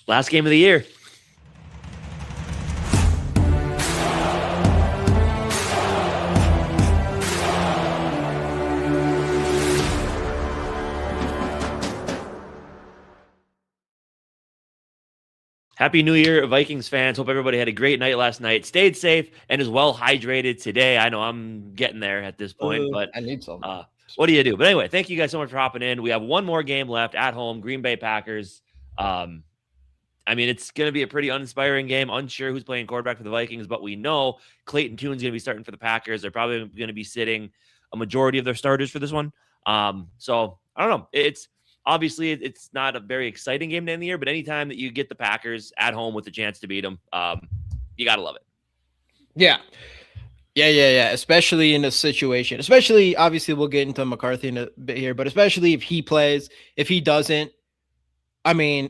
Last game of the year. Happy New Year, Vikings fans. Hope everybody had a great night last night, stayed safe, and is well hydrated today. I know I'm getting there at this point, but I need some. What do you do? But anyway, thank you guys so much for hopping in. We have one more game left at home, Green Bay Packers. I mean, it's going to be a pretty uninspiring game. Unsure who's playing quarterback for the Vikings, but we know Clayton Tune is going to be starting for the Packers. They're probably going to be sitting a majority of their starters for this one. So I don't know. It's obviously it's not a very exciting game to end the year, but anytime that you get the Packers at home with a chance to beat them, you got to love it. Yeah. Especially in a situation, especially obviously we'll get into McCarthy in a bit here, but especially if he plays, if he doesn't, I mean,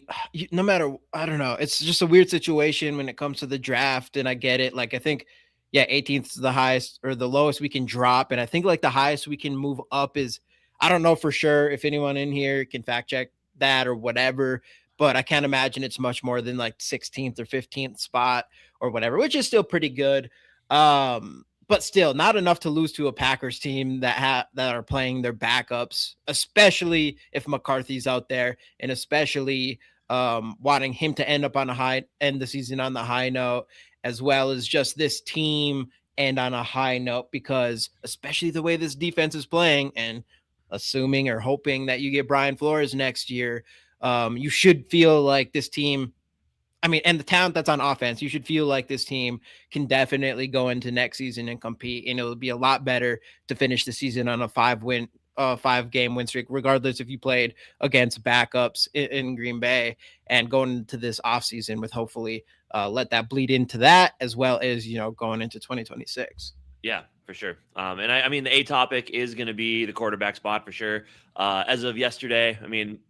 no matter, I don't know. It's just a weird situation when it comes to the draft. And I get it. Like, I think, 18th is the highest or the lowest we can drop. And I think like the highest we can move up is, I don't know for sure if anyone in here can fact check that or whatever, but I can't imagine it's much more than like 16th or 15th spot or whatever, which is still pretty good. But still not enough to lose to a Packers team that are playing their backups, especially if McCarthy's out there, and especially wanting him to end the season on the high note, as well as just this team end on a high note, because especially the way this defense is playing, and assuming or hoping that you get Brian Flores next year, you should feel like this team, and the talent that's on offense, you should feel like this team can definitely go into next season and compete. And it'll be a lot better to finish the season on a 5-game win streak, regardless if you played against backups in Green Bay, and going into this offseason with hopefully let that bleed into that, as well as, going into 2026. Yeah, for sure. And I mean, the A topic is going to be the quarterback spot for sure. As of yesterday,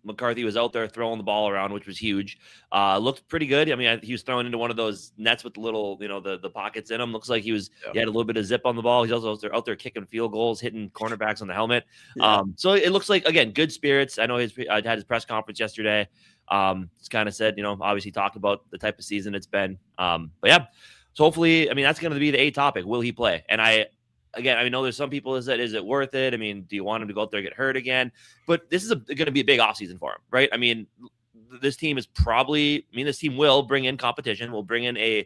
McCarthy was out there throwing the ball around, which was huge. Looked pretty good. He was throwing into one of those nets with the little, the pockets in them. Looks like he had a little bit of zip on the ball. He's also out there kicking field goals, hitting cornerbacks on the helmet. Yeah. So it looks like, again, good spirits. I know I had his press conference yesterday. He's kind of said, obviously talked about the type of season it's been. But yeah. So hopefully, that's going to be the A topic. Will he play? And I know there's some people that said, is it worth it? Do you want him to go out there and get hurt again? But this is going to be a big offseason for him, right? This team is this team will bring in competition. Will bring in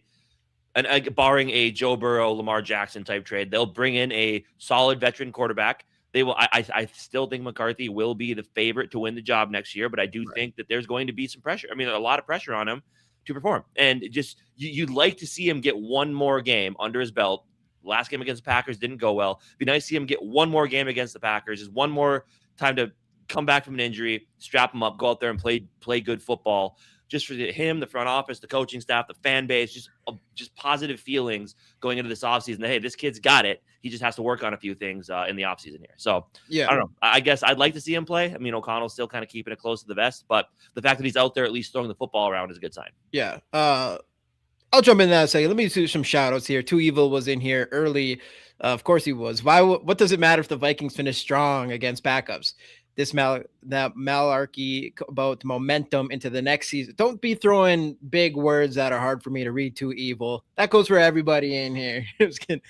barring a Joe Burrow, Lamar Jackson type trade, they'll bring in a solid veteran quarterback. They will. I still think McCarthy will be the favorite to win the job next year, but I do think that there's going to be some pressure. A lot of pressure on him to perform, and just you'd like to see him get one more game under his belt. Last game against the Packers didn't go well. Be nice to see him get one more game against the Packers. Just one more time to come back from an injury, strap him up, go out there and play good football. Just for him, the front office, the coaching staff, the fan base, just positive feelings going into this offseason that, hey, this kid's got it. He just has to work on a few things in the offseason here. So, yeah, I don't know. I guess I'd like to see him play. O'Connell's still kind of keeping it close to the vest, but the fact that he's out there at least throwing the football around is a good sign. Yeah. I'll jump in that a second. Let me do some shout outs here. Too Evil was in here early. Of course he was. What does it matter if the Vikings finish strong against backups? That malarkey about momentum into the next season. Don't be throwing big words that are hard for me to read. Too Evil. That goes for everybody in here. Just kidding.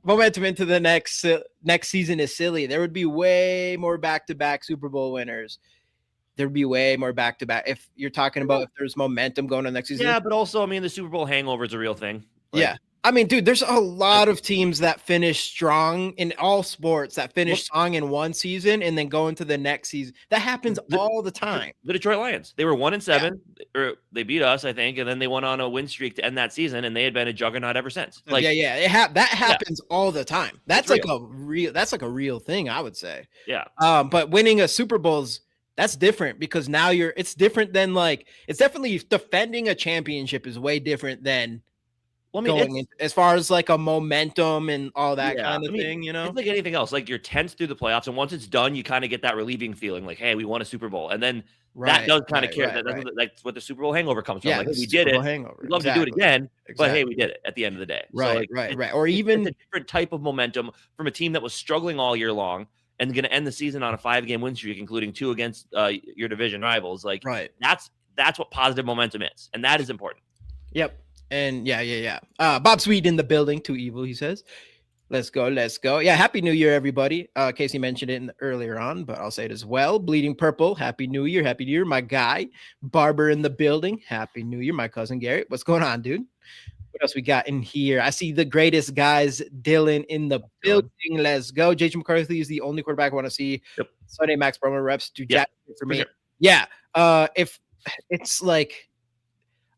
Momentum into the next season is silly. There would be way more back-to-back Super Bowl winners. There'd be way more back-to-back. If you're talking about if there's momentum going on next season. Yeah, but also, the Super Bowl hangover is a real thing. Yeah. Dude, there's a lot of teams that finish strong in all sports that finish strong in one season and then go into the next season. That happens all the time. The Detroit Lions, they were 1-7, or they beat us, I think, and then they went on a win streak to end that season, and they had been a juggernaut ever since. That happens all the time. That's like a real thing, I would say. Yeah. But winning a Super Bowl's that's different because now it's different than it's definitely defending a championship is way different than as far as a momentum and all that kind of thing, It's like anything else. You're tense through the playoffs, and once it's done, you kind of get that relieving feeling hey, we won a Super Bowl. And then that does kind of care. That's what the Super Bowl hangover comes from. Hey, we did it. We'd love to do it again, but hey, we did it at the end of the day. Right. Or even a different type of momentum from a team that was struggling all year long and going to end the season on a 5-game win streak, including 2 against your division rivals. That's what positive momentum is, and that is important. Yep. And yeah. Bob Sweet in the building. Too evil, he says. Let's go. Yeah, Happy New Year, everybody. Casey mentioned it earlier on, but I'll say it as well. Bleeding Purple, Happy New Year. Happy New Year, my guy. Barber in the building. Happy New Year, my cousin Garrett. What's going on, dude? What else we got in here? I see the greatest guys, Dylan in the building. Let's go. JJ McCarthy is the only quarterback I want to see. Yep. Sunday Max promo reps do jack for me. Sure. Yeah. If it's like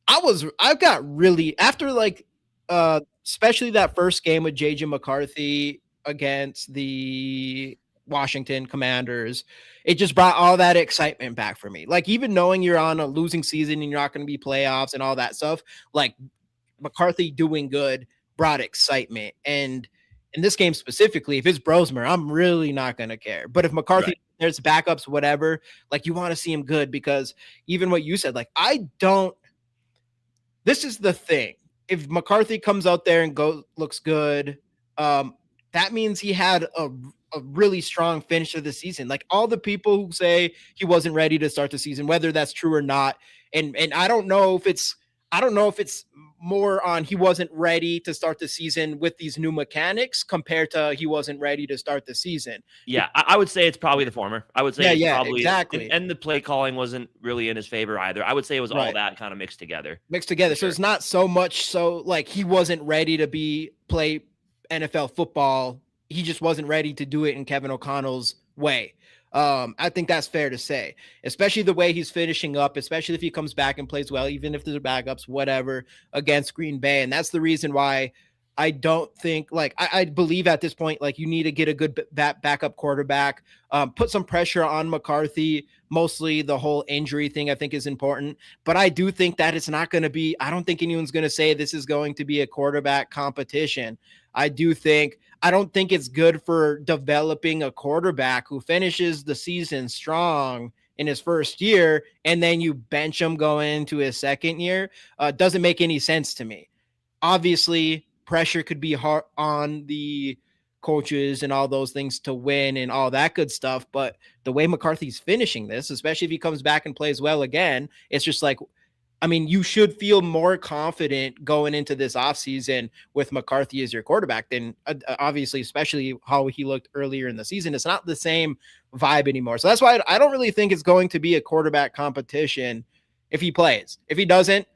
I got really after like especially that first game with JJ McCarthy against the Washington Commanders, it just brought all that excitement back for me. Like, even knowing you're on a losing season and you're not going to be playoffs and all that stuff, like McCarthy doing good brought excitement. And in this game specifically, if it's Brosmer, I'm really not going to care. But if McCarthy, there's backups, whatever, like, you want to see him good, because even what you said, like, this is the thing. If McCarthy comes out there and looks good, that means he had a really strong finish of the season. Like, all the people who say he wasn't ready to start the season, whether that's true or not, and I don't know if it's more on he wasn't ready to start the season with these new mechanics compared to he wasn't ready to start the season. Yeah, I would say it's probably the former. I would say probably, exactly. And the play calling wasn't really in his favor either. I would say it was all that kind of mixed together. So it's not so much so like he wasn't ready to play NFL football. He just wasn't ready to do it in Kevin O'Connell's way. I think that's fair to say, especially the way he's finishing up, especially if he comes back and plays well, even if there's backups, whatever, against Green Bay. And that's the reason why I don't think, like, I believe at this point, like, you need to get a good backup quarterback, put some pressure on McCarthy. Mostly the whole injury thing I think is important, but I do think that it's not going to be, I don't think anyone's going to say this is going to be a quarterback competition. I don't think it's good for developing a quarterback who finishes the season strong in his first year and then you bench him going into his second year. Doesn't make any sense to me. Obviously, pressure could be hard on the coaches and all those things to win and all that good stuff. But the way McCarthy's finishing this, especially if he comes back and plays well again, it's just like, I mean, you should feel more confident going into this offseason with McCarthy as your quarterback than obviously, especially how he looked earlier in the season. It's not the same vibe anymore. So that's why I don't really think it's going to be a quarterback competition if he plays. If he doesn't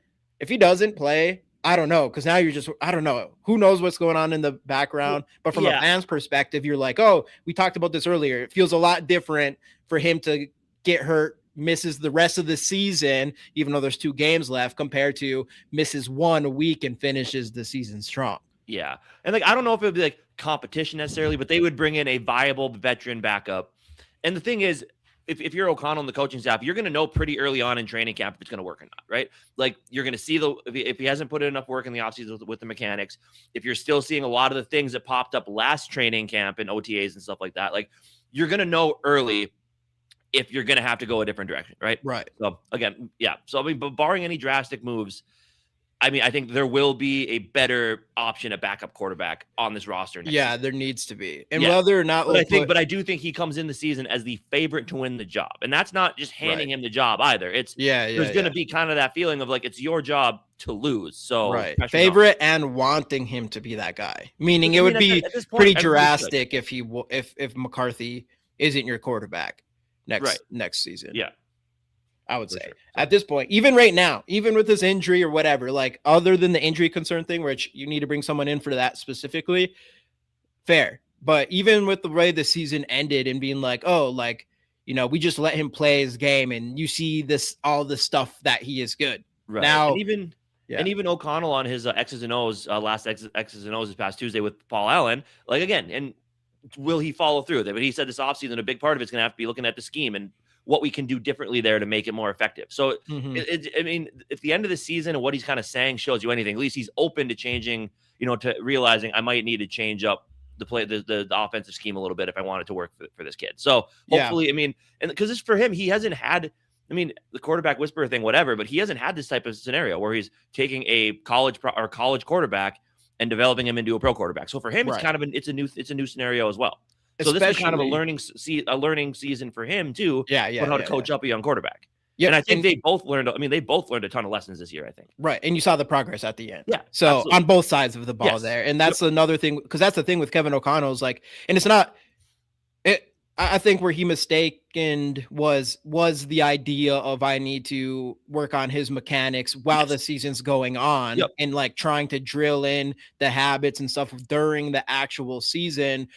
play, I don't know, because now you're just, I don't know. Who knows what's going on in the background? But from a fan's perspective, you're like, oh, we talked about this earlier. It feels a lot different for him to get hurt, misses the rest of the season, even though there's 2 games left, compared to misses 1 week and finishes the season strong. Yeah. And like, I don't know if it would be like competition necessarily, but they would bring in a viable veteran backup. And the thing is, if you're O'Connell and the coaching staff, you're going to know pretty early on in training camp if it's going to work or not, right? Like, you're going to see if he hasn't put in enough work in the offseason with the mechanics, if you're still seeing a lot of the things that popped up last training camp and OTAs and stuff like that, like, you're going to know early if you're going to have to go a different direction, right? Right. So again, yeah. So I mean, but barring any drastic moves, I mean, I think there will be a better option at backup quarterback on this roster. Yeah, there needs to be. And whether or not, but I do think he comes in the season as the favorite to win the job. And that's not just handing him the job either. It's there's going to be kind of that feeling of like, it's your job to lose. So favorite and wanting him to be that guy, meaning it would be pretty drastic if McCarthy isn't your quarterback next season. Yeah. I would say at this point, even right now, even with this injury or whatever, like, other than the injury concern thing, which you need to bring someone in for that specifically, fair. But even with the way the season ended and being like, oh, like, you know, we just let him play his game and you see all the stuff that he is good. Right. Now, and even O'Connell on his X's and O's, last X's and O's this past Tuesday with Paul Allen, like, again, and will he follow through with it? But he said this offseason, a big part of it's going to have to be looking at the scheme and what we can do differently there to make it more effective. So, I mean, if the end of the season and what he's kind of saying shows you anything, at least he's open to changing, you know, to realizing I might need to change up the offensive scheme a little bit if I want it to work for this kid. So hopefully, I mean, and because it's for him, he hasn't had, I mean, the quarterback whisperer thing, whatever, but he hasn't had this type of scenario where he's taking a college quarterback and developing him into a pro quarterback. So for him, it's kind of it's a new scenario as well. So this is kind of a learning season for him too. On how to coach up a young quarterback. Yep. And I think they both learned a ton of lessons this year, I think. Right. And you saw the progress at the end. Yeah. So absolutely. on both sides of the ball there. And that's another thing, because that's the thing with Kevin O'Connell's like, and it's not it. I think where he mistaken was the idea of I need to work on his mechanics while the season's going on and like trying to drill in the habits and stuff during the actual season,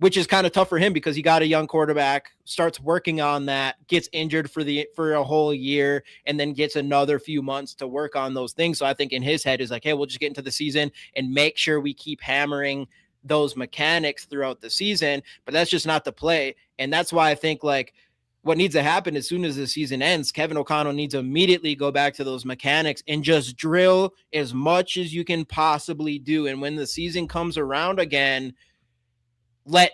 which is kind of tough for him because he got a young quarterback, starts working on that, gets injured for a whole year, and then gets another few months to work on those things. So I think in his head is like, hey, we'll just get into the season and make sure we keep hammering those mechanics throughout the season, but that's just not the play. And that's why I think like what needs to happen as soon as the season ends, Kevin O'Connell needs to immediately go back to those mechanics and just drill as much as you can possibly do. And when the season comes around again, let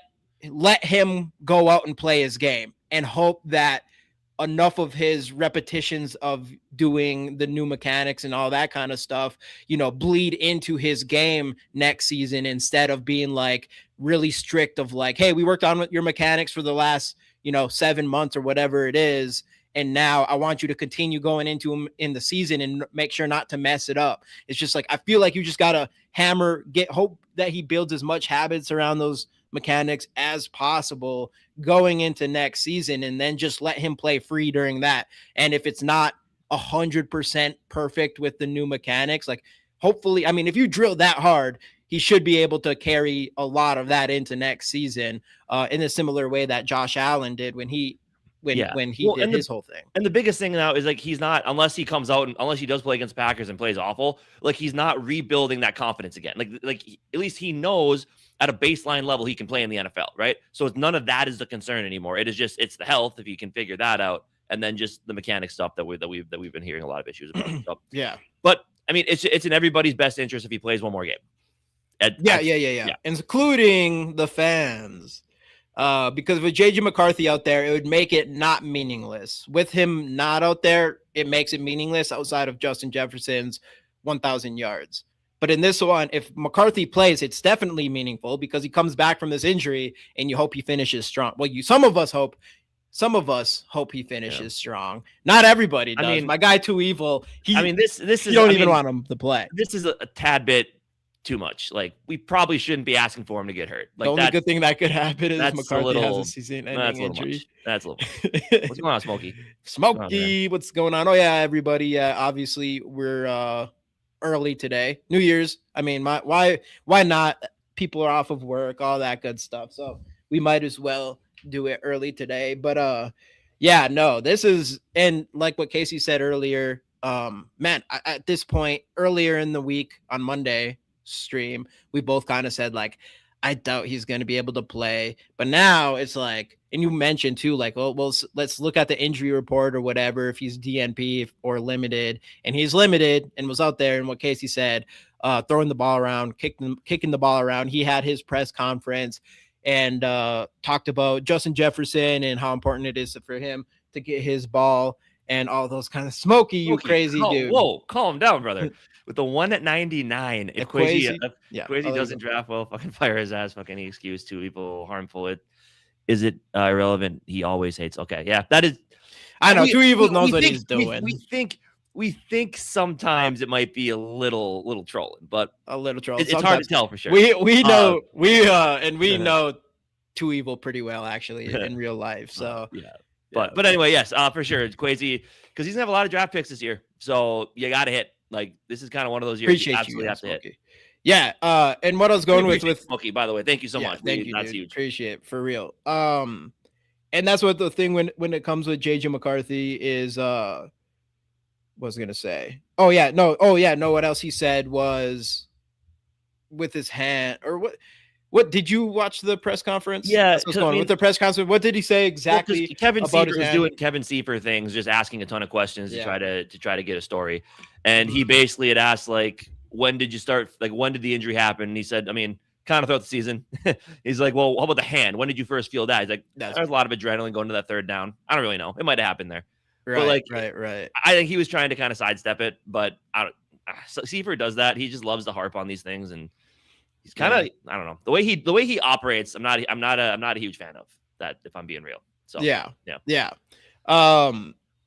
him go out and play his game and hope that enough of his repetitions of doing the new mechanics and all that kind of stuff, bleed into his game next season instead of being like really strict of like, hey, we worked on your mechanics for the last, 7 months or whatever it is. And now I want you to continue going into them in the season and make sure not to mess it up. It's just like, I feel like you just got to hope that he builds as much habits around those mechanics as possible going into next season, and then just let him play free during that. And if it's not 100% perfect with the new mechanics, like hopefully, I mean, if you drill that hard, he should be able to carry a lot of that into next season in a similar way that Josh Allen did when he did his whole thing. And the biggest thing now is like, he's not, unless he comes out and unless he does play against Packers and plays awful, like he's not rebuilding that confidence again. Like at least he knows at a baseline level he can play in the NFL, right? So none of that is the concern anymore. It is just, it's the health, if you can figure that out, and then just the mechanic stuff that we've been hearing a lot of issues about. So, yeah. But I mean, it's in everybody's best interest if he plays one more game. Yeah. Including the fans. Because with JJ McCarthy out there, it would make it not meaningless. With him not out there, it makes it meaningless outside of Justin Jefferson's 1,000 yards. But in this one, if McCarthy plays, it's definitely meaningful because he comes back from this injury and you hope he finishes strong. Well, some of us hope he finishes strong. Not everybody does. I mean, my guy Too Evil, this is, you don't even want him to play. This is a tad bit too much. Like, we probably shouldn't be asking for him to get hurt. Like, the only good thing that could happen is McCarthy has a season-ending injury. That's a little much. What's going on, Smokey? What's going on? Oh yeah, everybody. Yeah, obviously we're early today, New Year's. I mean, why not? People are off of work, all that good stuff. So we might as well do it early today. But yeah, no, this is, and like what Casey said earlier, man, at this point, earlier in the week on Monday stream, we both kind of said like, I doubt he's going to be able to play. But now it's like, and you mentioned too, like, well, let's look at the injury report or whatever, if he's DNP or limited, and he's limited and was out there. And what Casey said, throwing the ball around, kicking the ball around. He had his press conference and talked about Justin Jefferson and how important it is for him to get his ball and all those kind of Smokey, crazy dude. Whoa, calm down, brother. With the one at 99, if Kwesi doesn't draft well, fucking fire his ass. Fucking any excuse to people harmful. Is it irrelevant? He always hates. Okay, yeah, that is. I know. Too Evil knows what he's doing. We think sometimes it might be a little trolling, but a little trolling. It's hard to tell for sure. We know we know Too Evil pretty well actually in real life. So yeah. But anyway, yes, for sure, Kwesi, because he's gonna have a lot of draft picks this year, so you got to hit. Like, this is kind of one of those years Appreciate you absolutely have to hit. Yeah, and what I was going with Smokey, by the way, thank you so much. Thank you, that's dude. huge. Appreciate it, for real. And that's what the thing when it comes with JJ McCarthy is what was I gonna say? No, what else he said was with his hand or what did you watch the press conference? Yeah, with the press conference, what did he say exactly? Kevin Seifert was doing Kevin Seifert things, just asking a ton of questions to try to get a story. And he basically had asked, like, when did you start? Like, when did the injury happen? And he said, I mean, kind of throughout the season. He's like, well, how about the hand? When did you first feel that? He's like, there's a lot of adrenaline going to that third down. I don't really know. It might have happened there. Right, but right. I think he was trying to kind of sidestep it, but Seifert does that. He just loves to harp on these things, and he's kind of I don't know the way he operates. I'm not a huge fan of that, if I'm being real. So yeah.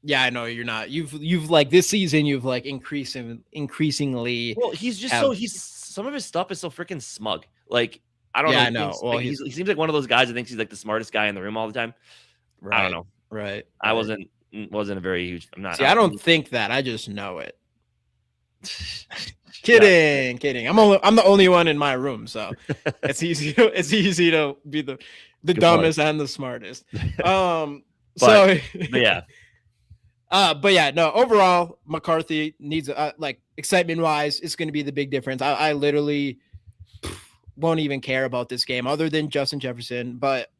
Yeah, I know you're not. You've like this season. You've like increasingly. Well, he's just have, he's some of his stuff is so freaking smug. Like I don't know. Yeah, He I know. thinks Well, like he seems like one of those guys that thinks he's like the smartest guy in the room all the time. I don't right, know. right. I wasn't a very huge. I'm not. See, I don't think that. I just know it. Yeah. Kidding. I'm the only one in my room, so it's easy to be the Good dumbest point. and the smartest. But yeah, But yeah, no. Overall, McCarthy needs like excitement wise, it's going to be the big difference. I literally won't even care about this game other than Justin Jefferson. But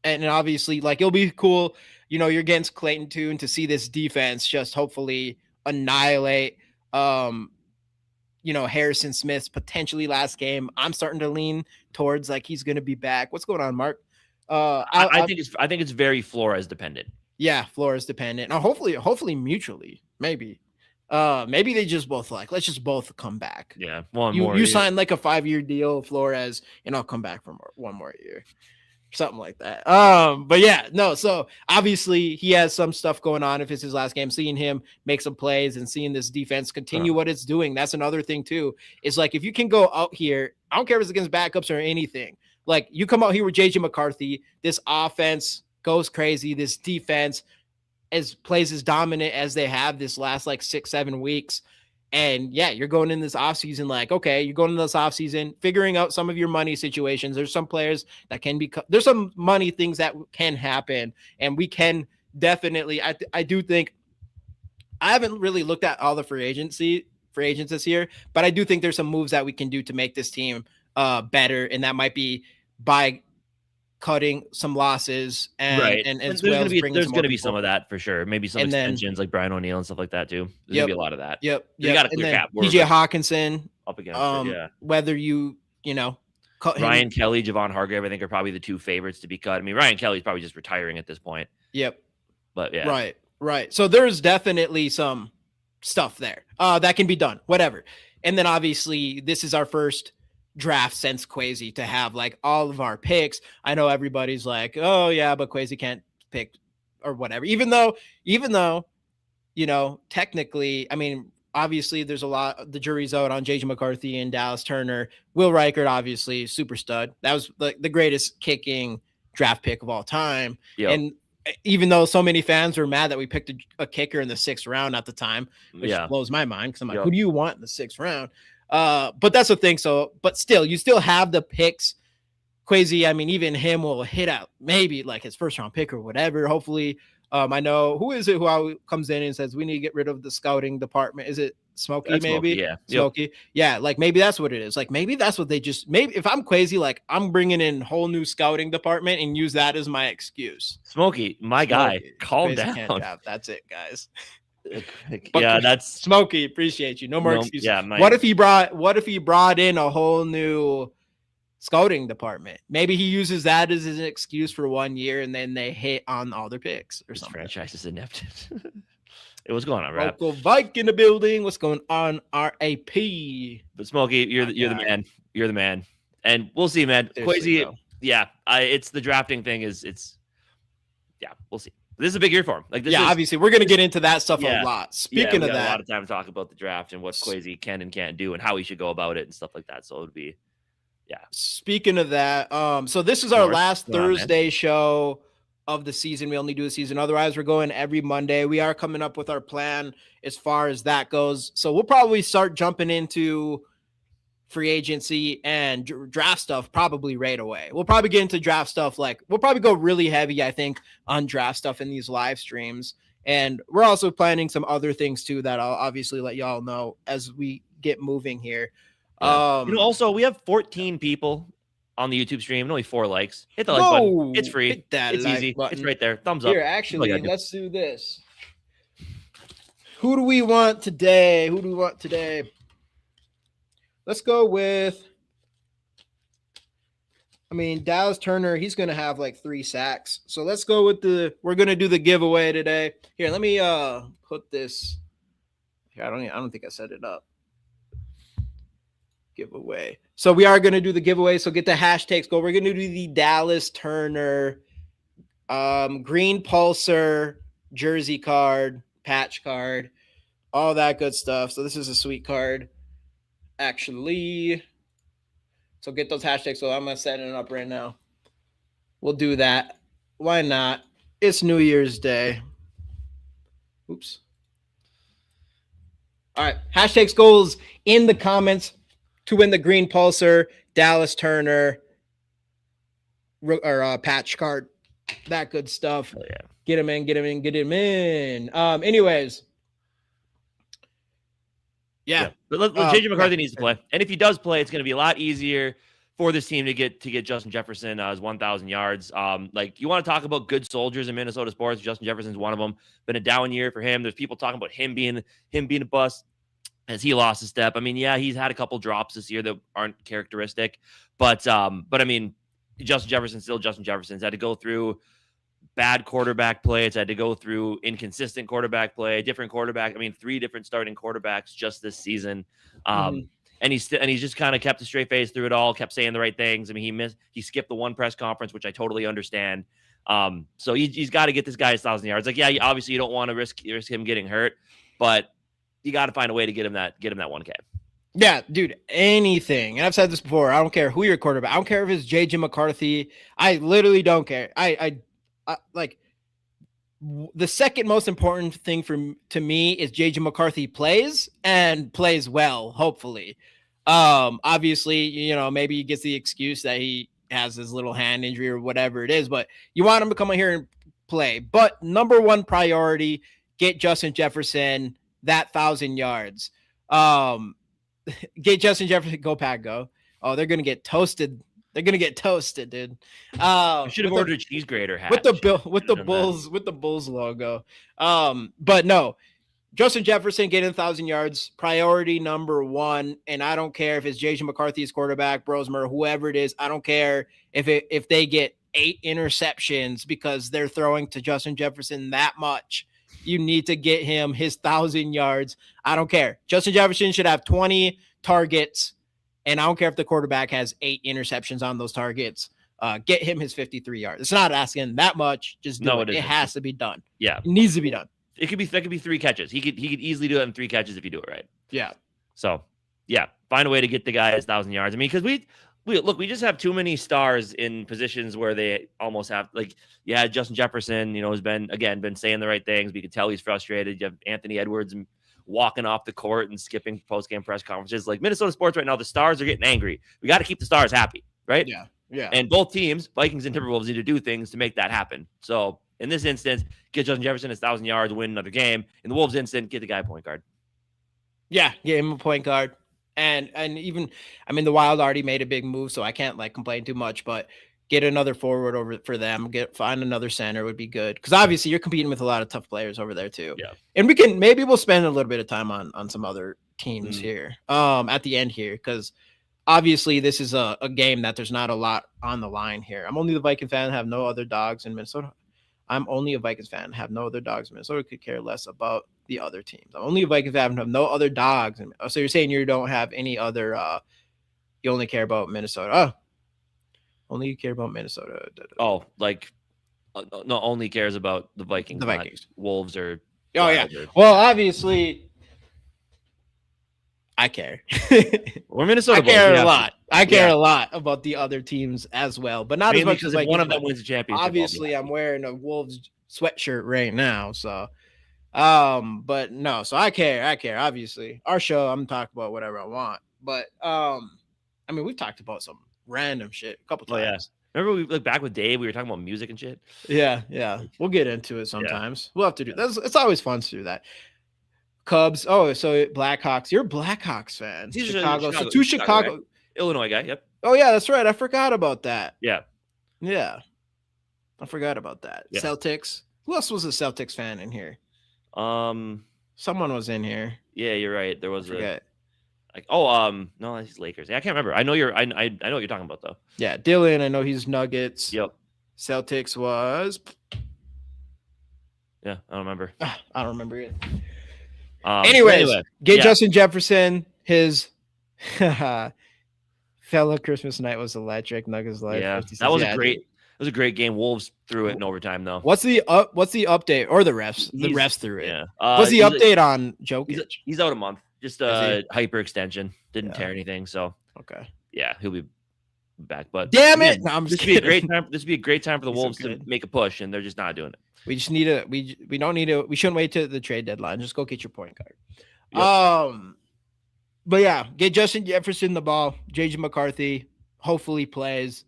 and obviously, like it'll be cool. You know, you're against Clayton Tune to see this defense just hopefully annihilate. You know, Harrison Smith's potentially last game. I'm starting to lean towards like he's going to be back. What's going on, Mark? I think it's very Flores dependent. Yeah, Flores dependent. Now, hopefully mutually, maybe. Maybe they just both like, let's just both come back. Yeah, you sign like a 5-year deal, Flores, and I'll come back for one more year. Something like that. But yeah, no. So obviously he has some stuff going on. If it's his last game, seeing him make some plays and seeing this defense continue what it's doing, that's another thing too. Is like if you can go out here, I don't care if it's against backups or anything. Like you come out here with JJ McCarthy, this offense goes crazy. This defense plays as dominant as they have this last like 6-7 weeks. And yeah, you're going in this offseason like, okay, you're going in this offseason, figuring out some of your money situations. There's some players that can be, there's some money things that can happen. And we can definitely, I do think, I haven't really looked at all the free agents this year, but I do think there's some moves that we can do to make this team better. And that might be by cutting some losses and as well as there's going to be some of that for sure. Maybe some extensions like Brian O'Neill and stuff like that too. There's going to be a lot of that. Yep. You got to clear cap. DJ Hawkinson up against it, yeah. Whether you know, cut Ryan Kelly, Javon Hargrave, I think are probably the two favorites to be cut. I mean, Ryan Kelly's probably just retiring at this point. Yep. But yeah. Right. So there's definitely some stuff there that can be done, whatever. And then obviously this is our first draft since Kwesi to have like all of our picks. I know everybody's like, oh yeah, but Kwesi can't pick or whatever. Even though, you know, technically, I mean, obviously there's a lot, the jury's out on JJ McCarthy and Dallas Turner. Will Reichert, obviously super stud. That was like the greatest kicking draft pick of all time. Yep. And even though so many fans were mad that we picked a kicker in the 6th round at the time, which blows my mind because I'm like, who do you want in the 6th round? But that's the thing. So, but still, you still have the picks. Kwesi, I mean, even him will hit out maybe like his 1st round pick or whatever. Hopefully, I know who is it who comes in and says we need to get rid of the scouting department. Is it Smokey? That's maybe Smokey, yeah, Smokey. Yep. Yeah, like maybe that's what it is. Like maybe that's what they just maybe if I'm Kwesi, like I'm bringing in whole new scouting department and use that as my excuse. Smokey, my guy, calm down. That's it, guys. But yeah, that's Smokey. Appreciate you. No more excuses. Yeah, what if he brought in a whole new scouting department? Maybe he uses that as an excuse for 1 year, and then they hit on all their picks or something. Franchise is inept. It was going on, Rap. Local Vike in the building. What's going on, RAP? But Smokey, you're the man. You're the man, and we'll see, man. Kwesi, yeah. It's the drafting thing. We'll see. This is a big year for him. Like, obviously, we're going to get into that stuff a lot. Speaking of that, a lot of time to talk about the draft and what Kwesi can and can't do and how he should go about it and stuff like that. So it would be, Speaking of that, so this is our last Thursday show of the season. We only do the season. Otherwise, we're going every Monday. We are coming up with our plan as far as that goes. So we'll probably start jumping into free agency and draft stuff probably right away. We'll probably get into draft stuff. Like we'll probably go really heavy, I think, on draft stuff in these live streams. And we're also planning some other things too that I'll obviously let y'all know as we get moving here. Also we have 14 people on the YouTube stream and only 4 likes. Hit the like button. It's free. It's easy. Button. It's right there. Thumbs up. Here, actually, let's do this. Who do we want today? Let's go with, Dallas Turner, he's going to have like 3 sacks. So let's go with we're going to do the giveaway today. Here, let me put this. Here, I don't think I set it up. Giveaway. So we are going to do the giveaway. So get the hashtags go. We're going to do the Dallas Turner, Green Pulsar jersey card, patch card, all that good stuff. So this is a sweet card, actually. So get those hashtags. So I'm gonna set it up right now. We'll do that. Why not? It's New Year's Day. Oops. All right. Hashtag SKOLs in the comments to win the green pulsar, Dallas Turner, or patch card. That good stuff. Oh, yeah. Get him in, get him in, get him in. Anyways. Yeah. But JJ McCarthy needs to play. And if he does play, it's going to be a lot easier for this team to get Justin Jefferson his 1,000 yards. Like, you want to talk about good soldiers in Minnesota sports. Justin Jefferson's one of them. Been a down year for him. There's people talking about him being a bust as he lost a step. I mean, yeah, he's had a couple drops this year that aren't characteristic, but I mean, Justin Jefferson still Justin Jefferson's had to go through bad quarterback play. It's had to go through inconsistent quarterback play, different quarterback. I mean, 3 different starting quarterbacks just this season. And he's just kind of kept a straight face through it all, kept saying the right things. I mean, he skipped the one press conference, which I totally understand. So he's got to get this guy his 1,000 yards. Like, yeah, obviously you don't want to risk him getting hurt, but you got to find a way to get him that 1K. Yeah, dude, anything. And I've said this before. I don't care who your quarterback. I don't care if it's JJ McCarthy. I literally don't care. I like, the second most important thing to me is JJ McCarthy plays and plays well, hopefully. Obviously, you know, maybe he gets the excuse that he has his little hand injury or whatever it is, but you want him to come in here and play. But number one priority, get Justin Jefferson that 1,000 yards. Get Justin Jefferson, go Pack, go. Oh, they're gonna get toasted. They're gonna get toasted, dude. I should have ordered a cheese grater hat with the Bulls logo. But no, Justin Jefferson getting 1,000 yards, priority number one. And I don't care if it's JJ McCarthy's quarterback, Brosmer, whoever it is. I don't care if they get 8 interceptions because they're throwing to Justin Jefferson that much. You need to get him his 1,000 yards. I don't care. Justin Jefferson should have 20 targets, and I don't care if the quarterback has 8 interceptions on those targets. Get him his 53 yards. It's not asking that much. Just do it. It has to be done. Yeah, it needs to be done. That could be 3 catches. He could easily do it in 3 catches if you do it right. Yeah. So yeah, find a way to get the guy his 1,000 yards. I mean, because we just have too many stars in positions where they almost have, like, yeah, Justin Jefferson, you know, has been saying the right things. We can tell he's frustrated. You have Anthony Edwards walking off the court and skipping post-game press conferences. Like, Minnesota sports right now, the stars are getting angry. We got to keep the stars happy, right? Yeah. Yeah. And both teams, Vikings and Timberwolves, need to do things to make that happen. So in this instance, get Justin Jefferson his 1,000 yards, win another game. In the Wolves instance, get the guy a point guard. Yeah, get him a point guard. And even, I mean, the Wild already made a big move, so I can't complain too much, but get another forward over for them. Find another center would be good. Because obviously you're competing with a lot of tough players over there too. Yeah. And maybe we'll spend a little bit of time on some other teams here at the end here. Because obviously this is a game that there's not a lot on the line here. I'm only the Viking fan, have no other dogs in Minnesota. I'm only a Vikings fan, have no other dogs in Minnesota, could care less about the other teams. I'm only a Vikings fan, have no other dogs. So you're saying you don't have any other, you only care about Minnesota. Oh, only you care about Minnesota. Oh, like, no, only cares about the Vikings. The Vikings. Wolves or. Oh, yeah. Well, obviously, I care. We're Minnesota. I care a lot. I care a lot about the other teams as well, but not mainly as much as one of them wins the championship. Obviously, I'm wearing a Wolves sweatshirt right now, so but no, so I care. Obviously, our show, I'm talking about whatever I want, but I mean, we've talked about some random shit a couple times. Yeah. Remember we look back with Dave, we were talking about music and shit. Yeah. We'll get into it sometimes. We'll have to do that. It's always fun to do that. Cubs. Oh, so Blackhawks. You're a Blackhawks fan. Chicago. So 2 Chicago. Right? Illinois guy. Yep. Oh yeah, that's right. I forgot about that. Yeah. I forgot about that. Yeah. Celtics. Who else was a Celtics fan in here? Someone was in here. Yeah, you're right. There was no, he's Lakers. Yeah, I can't remember. I know I know what you're talking about though. Yeah, Dylan. I know he's Nuggets. Yep. Celtics was. Yeah, I don't remember. I don't remember it. Anyways, get Justin Jefferson. His fellow Christmas night was electric. Nuggets life. Yeah, that was a great. was a great game. Wolves threw it in overtime though. What's the update, or the refs? The refs threw it. Yeah. What's the update on Jokic? He's out a month. Just a hyperextension. Didn't tear anything. So okay. Yeah, he'll be back. But damn it! No, I'm just this would be a great time. This would be a great time for the Wolves to make a push, and they're just not doing it. We just need a we don't need a we shouldn't wait to the trade deadline. Just go get your point guard. Yep. But yeah, get Justin Jefferson the ball. JJ McCarthy hopefully plays.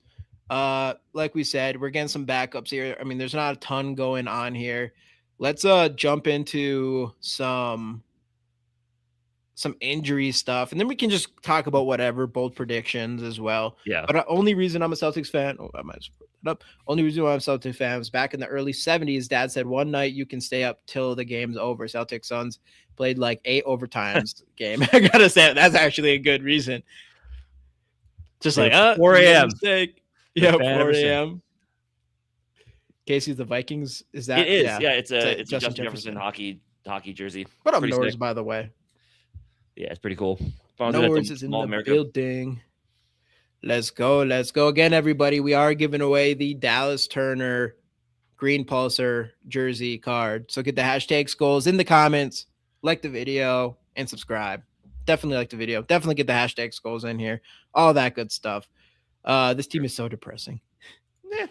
Like we said, we're getting some backups here. I mean, there's not a ton going on here. Let's jump into some injury stuff, and then we can just talk about whatever, bold predictions as well. Yeah. But the only reason I'm a Celtics fan, I might put it up. Only reason why I'm a Celtics fan was back in the early 70s. Dad said one night you can stay up till the game's over. Celtics Suns played like 8 overtimes game. I gotta say that's actually a good reason. Just like 4 a.m. Yeah, 4 a.m. Casey's the Vikings. Is that? It is. Yeah, it's a Justin Jefferson hockey jersey. What up, Norris? By the way. Yeah, it's pretty cool. Norris is in the building. Let's go. Again, everybody. We are giving away the Dallas Turner Green Pulsar jersey card. So get the hashtag SKOLs in the comments, like the video, and subscribe. Definitely like the video. Definitely get the hashtag SKOLs in here. All that good stuff. This team is so depressing. Yeah.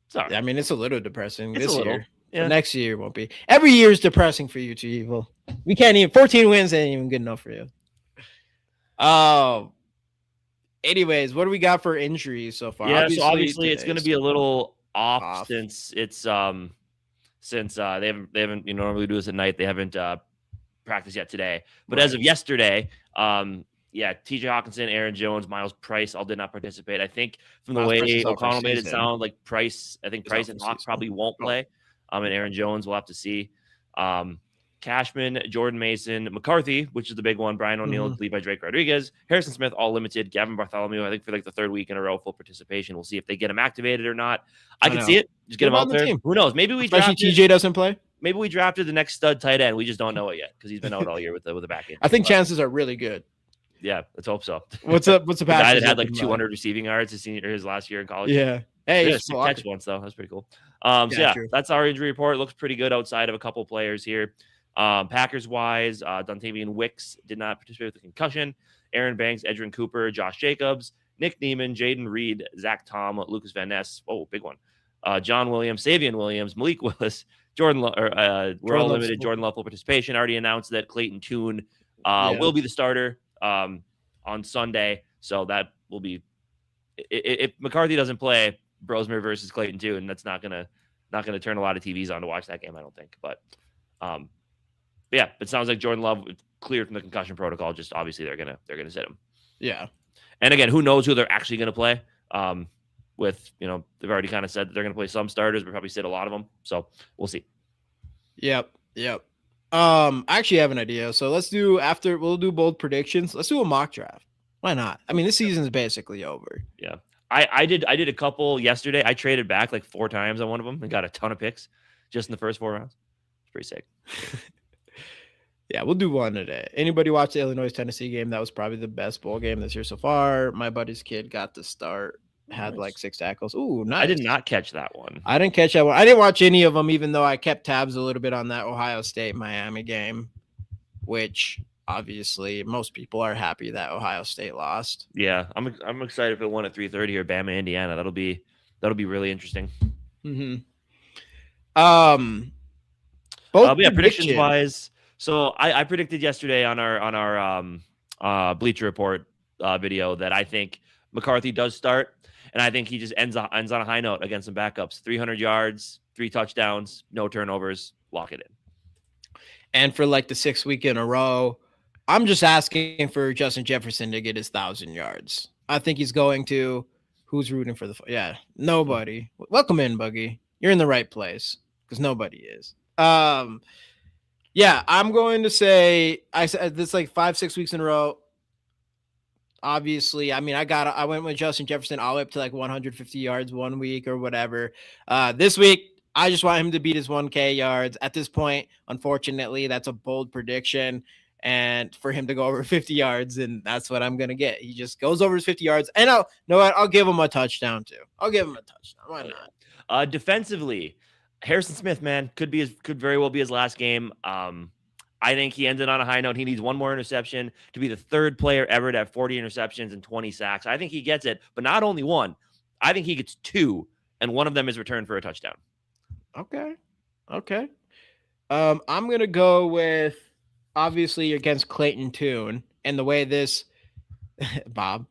Sorry. I mean, it's a little depressing this year. Yeah. Next year won't be. Every year is depressing for you, Too Evil. We can't even. 14 wins ain't even good enough for you. Anyways, what do we got for injuries so far? Yeah, obviously it's going to be a little off since it's they haven't normally do this at night. They haven't practiced yet today. But as of yesterday, TJ Hawkinson, Aaron Jones, Miles Price all did not participate. I think from the way O'Connell made it sound like Price and Hawk probably won't play. And Aaron Jones, we'll have to see. Cashman, Jordan Mason, McCarthy, which is the big one, Brian O'Neill, Levi Drake Rodriguez, Harrison Smith, all limited, Gavin Bartholomew, I think for like the 3rd week in a row, full participation. We'll see if they get him activated or not. I can see it. Just get him out there. Who knows? Maybe we drafted TJ doesn't play. Maybe we drafted the next stud tight end. We just don't know it yet because he's been out all year with the back end. I think chances are really good. Yeah, let's hope so. What's the guy that had like 200 receiving yards his last year in college? Yeah. Hey, he catch once though. That's pretty cool. That's our injury report. It looks pretty good outside of a couple players here. Packers wise, Dontavian Wicks did not participate with a concussion. Aaron Banks, Edrin Cooper, Josh Jacobs, Nick Neiman, Jaden Reed, Zach Tom, Lucas Van Ness. Oh, big one. John Williams, Savion Williams, Malik Willis, Jordan. We're all limited. Jordan Love full participation. Already announced that Clayton Tune will be the starter on Sunday. So that will be if McCarthy doesn't play, Brosmer versus Clayton Tune. That's not gonna turn a lot of TVs on to watch that game, I don't think. But yeah, it sounds like Jordan Love cleared from the concussion protocol. Just obviously they're gonna sit him. Yeah. And again, who knows who they're actually gonna play? With they've already kind of said that they're gonna play some starters, but probably sit a lot of them. So we'll see. Yep. I actually have an idea. So we'll do bold predictions. Let's do a mock draft. Why not? I mean, this season is basically over. Yeah. I did a couple yesterday. I traded back like 4 times on one of them and got a ton of picks just in the first 4 rounds. It's pretty sick. Yeah, we'll do one today. Anybody watch the Illinois-Tennessee game? That was probably the best bowl game this year so far. My buddy's kid got the start, had like 6 tackles. Ooh, nice. I did not catch that one. I didn't catch that one. I didn't watch any of them, even though I kept tabs a little bit on that Ohio State-Miami game, which obviously most people are happy that Ohio State lost. Yeah, I'm excited if it won at 3:30 or Bama, Indiana. That'll be really interesting. Predictions wise. So I predicted yesterday on our Bleacher Report video that I think McCarthy does start, and I think he just ends on a high note against some backups. 300 yards, 3 touchdowns, no turnovers. Lock it in. And for like the 6th week in a row, I'm just asking for Justin Jefferson to get his 1,000 yards. I think he's going to. Who's rooting for nobody. Welcome in, Buggy. You're in the right place because nobody is. Yeah, I'm going to say I said this like 5-6 weeks in a row. Obviously, I mean, I went with Justin Jefferson all the way up to like 150 yards one week or whatever. This week, I just want him to beat his 1K yards. At this point, unfortunately, that's a bold prediction. and for him to go over 50 yards, and that's what I'm gonna get. He just goes over his 50 yards, and I'll give him a touchdown too. I'll give him a touchdown. Why not? Defensively, Harrison Smith, man, could very well be his last game. I think he ended on a high note. He needs one more interception to be the third player ever to have 40 interceptions and 20 sacks. I think he gets it, but not only one. I think he gets two, and one of them is returned for a touchdown. Okay. I'm gonna go with, obviously, against Clayton Tune, and the way this Bob,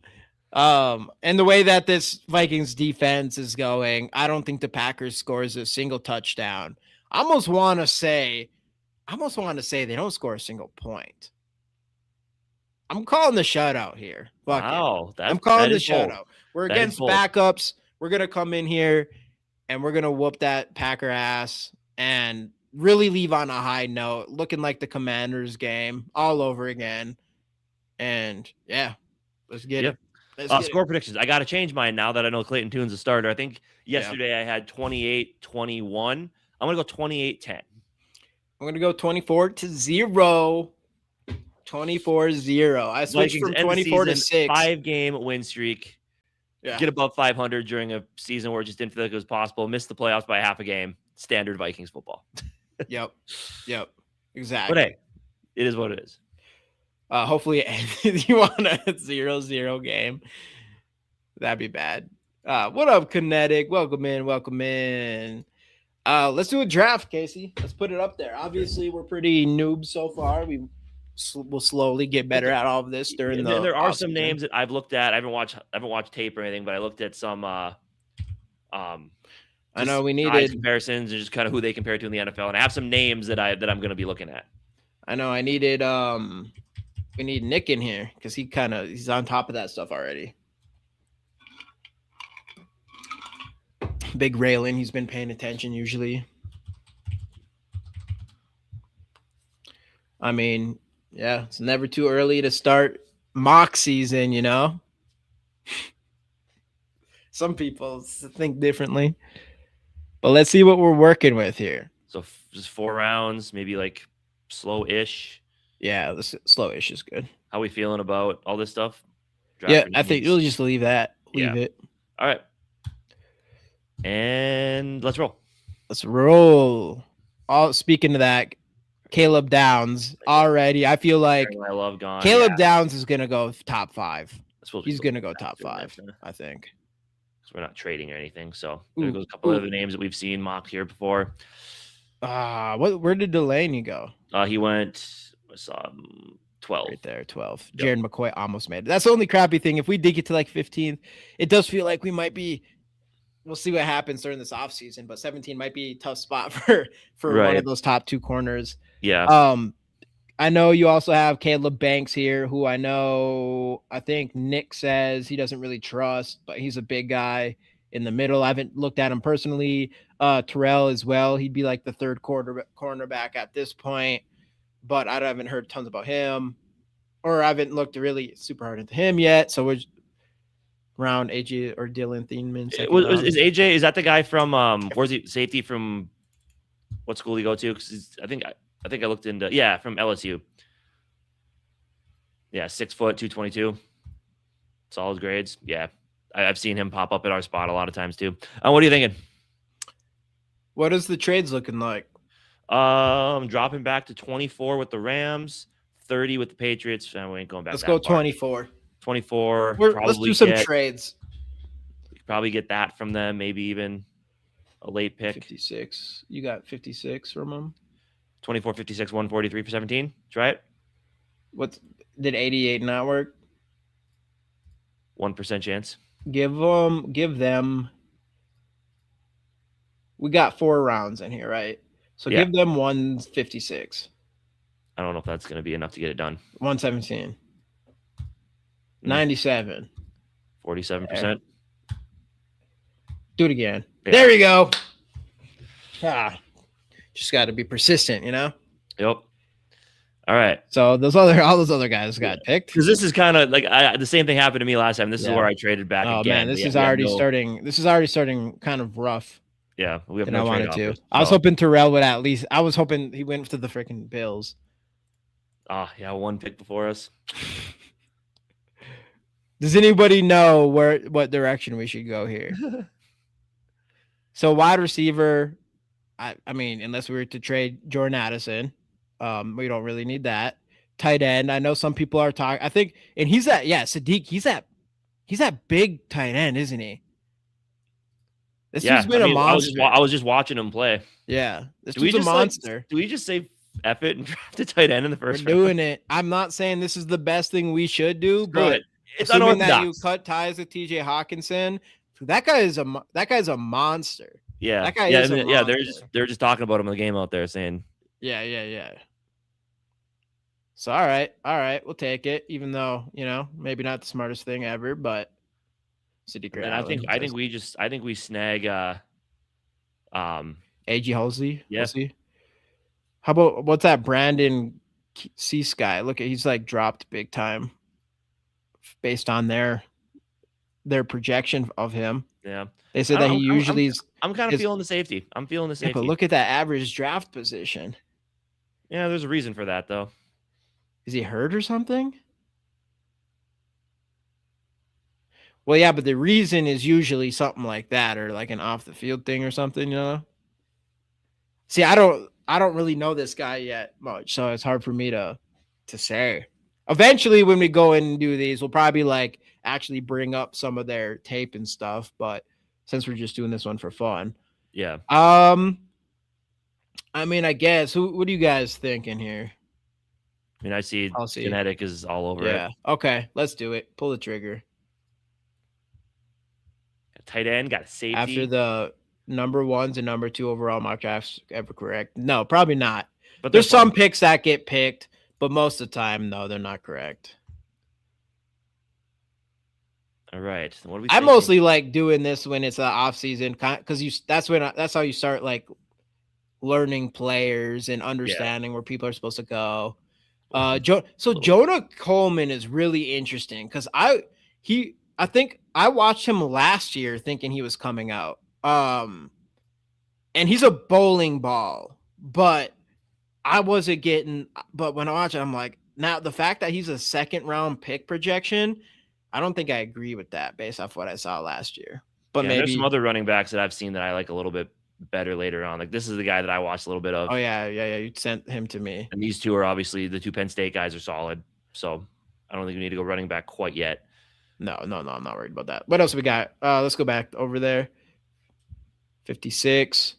and the way that this Vikings defense is going, I don't think the Packers scores a single touchdown. I almost want to say they don't score a single point. I'm calling the shutout here. Wow, I'm calling the shutout. We're against backups. We're gonna come in here and we're gonna whoop that Packer ass and really leave on a high note, looking like the Commanders game all over again. And yeah, let's get it. Score predictions. I got to change mine now that I know Clayton Tune's a starter. I think yesterday I had 28-21. I'm going to go 28-10. I'm going to go 24-0. 24-0. I switched from 24 to 6. 5-game win streak. Yeah. Get above 500 during a season where it just didn't feel like it was possible. Missed the playoffs by half a game. Standard Vikings football. Yep. Exactly. But hey, it is what it is. Hopefully you want a 0-0 game. That'd be bad. What up, Kinetic? Welcome in. Let's do a draft, Casey. Let's put it up there. Obviously, we're pretty noobs so far. We'll slowly get better at all of this during the. There are some names that I've looked at. I haven't watched tape or anything, but I looked at some. I know we needed comparisons and just kind of who they compare to in the NFL, and I have some names that I'm going to be looking at. I know I needed. We need Nick in here because he's on top of that stuff already. Big Raylan, he's been paying attention usually. I mean, yeah, it's never too early to start mock season, you know? Some people think differently. But let's see what we're working with here. So just 4 rounds, maybe like slow-ish. Yeah, this slow-ish is good. How we feeling about all this stuff? I think you'll just leave that. Leave it. All right. And let's roll. Speaking of that, Caleb Downs already. I feel like I love gone. Caleb Downs is gonna go top 5. He's gonna go top 5, I think. We're not trading or anything, so there goes a couple of other names that we've seen mocked here before. Where did Delaney go? He went 12. Right there, 12. Yep. Jared McCoy almost made it. That's the only crappy thing. If we dig it to like 15, it does feel like we might be. We'll see what happens during this offseason, but 17 might be a tough spot for one of those top 2 corners. Yeah. I know you also have Caleb Banks here, who I think Nick says he doesn't really trust, but he's a big guy in the middle. I haven't looked at him personally. Terrell as well. He'd be like the third cornerback at this point, but I haven't heard tons about him, or I haven't looked really super hard into him yet. So we're around AJ or Dylan Thieneman. Is AJ, is that the guy from, where's he, safety from what school he go to? Because I think I looked into, from LSU. Yeah, 6 foot, 222. Solid grades. Yeah, I've seen him pop up at our spot a lot of times too. What are you thinking? What is the trades looking like? Dropping back to 24 with the Rams, 30 with the Patriots. We ain't going back. Let's go 24. 24. Let's do some trades. We could probably get that from them. Maybe even a late pick. 56. You got 56 from them. 24, 56, 143 for 17. Try it. What did 88 not work? 1% chance. Give them. We got 4 rounds in here, right? So give them 156. I don't know if that's going to be enough to get it done. 117. 97. 47%. Do it again. Yeah. There we go. Just got to be persistent, you know? Yep. All right. So all those other guys got picked. Because this is kind of like the same thing happened to me last time. This is where I traded back again. Man, this is already starting kind of rough. Yeah, we have no trade wanted offers. to. I was hoping Terrell would at least. I was hoping he went to the freaking Bills. Yeah, one pick before us. Does anybody know what direction we should go here? So wide receiver, I mean, unless we were to trade Jordan Addison, we don't really need that. Tight end, I know some people are talking. I think, and he's that. Yeah, Sadiq. He's that big tight end, isn't he? This dude's been a monster. I was just watching him play. Yeah, this dude's a monster. Do we just say F it and draft a tight end in the first round? We're doing it. I'm not saying this is the best thing we should do, Screw but it. It's assuming that you cut ties with TJ Hawkinson, that guy's a monster. Yeah, that guy is a monster. They're just talking about him in the game out there, saying, yeah. So all right, we'll take it, even though maybe not the smartest thing ever, but Sadiq. And I think we snag A.G. Halsey. Yeah. Halsey. How about what's that Brandon C Sky? Look at he's like dropped big time based on their projection of him. Yeah. They said that he usually is. I'm kind of feeling the safety. I'm feeling the safety. But look at that average draft position. Yeah, there's a reason for that though. Is he hurt or something? Well, yeah, but the reason is usually something like that, or like an off the field thing or something, See, I don't really know this guy yet much, so it's hard for me to say. Eventually, when we go in and do these, we'll probably like actually bring up some of their tape and stuff. But since we're just doing this one for fun, yeah. I mean, I guess what are you guys thinking here? I mean, I see genetic is all over it. Yeah. Okay, let's do it. Pull the trigger. Tight end, got a safety. After the number 1s and number 2 overall mock drafts ever correct? No, probably not. But there's some picks that get picked, but most of the time, no, they're not correct. All right. What are we? I mostly like doing this when it's the off season, because that's how you start like learning players and understanding where people are supposed to go. Jonah Coleman is really interesting because I think I watched him last year thinking he was coming out. And he's a bowling ball, but I wasn't getting, but when I watch it, I'm like, now the fact that he's a second round pick projection, I don't think I agree with that based off what I saw last year. But maybe there's some other running backs that I've seen that I like a little bit better later on. Like this is the guy that I watched a little bit of. Oh yeah. You sent him to me. And these two are obviously the two Penn State guys are solid. So I don't think we need to go running back quite yet. No, I'm not worried about that. What else we got? Let's go back over there. 56.